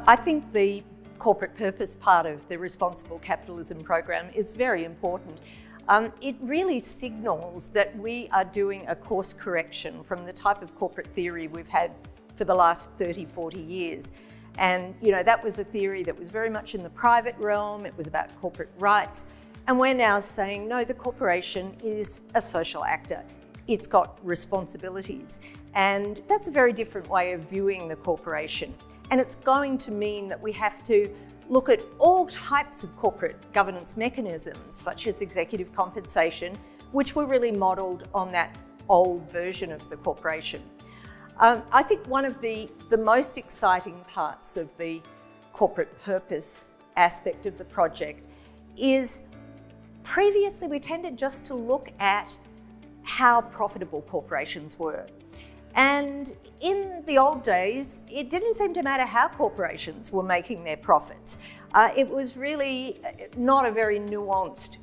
I think the corporate purpose part of the Responsible Capitalism program is very important. It really signals that we are doing a course correction from the type of corporate theory we've had for the last 30, 40 years. And that was a theory that was very much in the private realm. It was about corporate rights. And we're now saying, no, the corporation is a social actor. It's got responsibilities. And that's a very different way of viewing the corporation. And it's going to mean that we have to look at all types of corporate governance mechanisms, such as executive compensation, which were really modelled on that old version of the corporation. I think one of the most exciting parts of the corporate purpose aspect of the project is previously we tended just to look at how profitable corporations were. And in the old days, it didn't seem to matter how corporations were making their profits. It was really not a very nuanced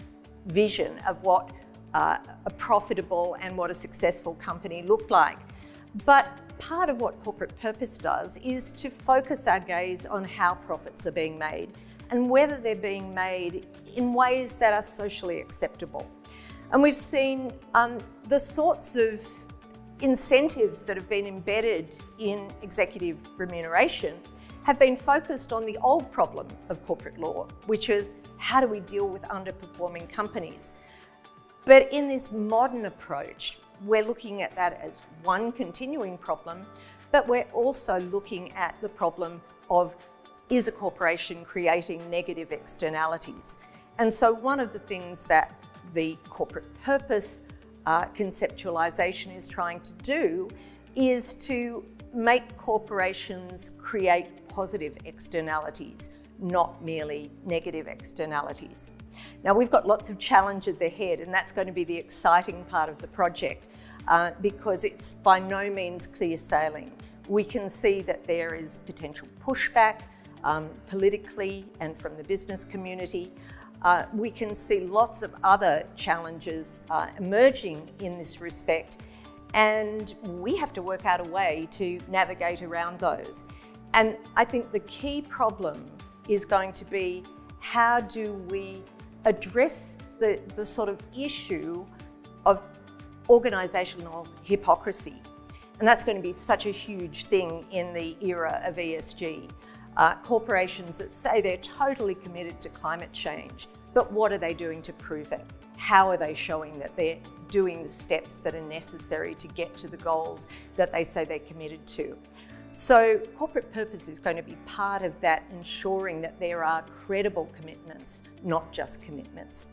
vision of what a profitable and what a successful company looked like. But part of what corporate purpose does is to focus our gaze on how profits are being made and whether they're being made in ways that are socially acceptable. And we've seen the sorts of incentives that have been embedded in executive remuneration have been focused on the old problem of corporate law, which is how do we deal with underperforming companies? But in this modern approach, we're looking at that as one continuing problem, but we're also looking at the problem of, is a corporation creating negative externalities? And so one of the things that the corporate purpose conceptualization is trying to do is to make corporations create positive externalities, not merely negative externalities. Now, we've got lots of challenges ahead, and that's going to be the exciting part of the project because it's by no means clear sailing. We can see that there is potential pushback politically and from the business community. We can see lots of other challenges emerging in this respect, and we have to work out a way to navigate around those. And I think the key problem is going to be, how do we address the sort of issue of organisational hypocrisy? And that's going to be such a huge thing in the era of ESG. Corporations that say they're totally committed to climate change, but what are they doing to prove it? How are they showing that they're doing the steps that are necessary to get to the goals that they say they're committed to? So corporate purpose is going to be part of that, ensuring that there are credible commitments, not just commitments.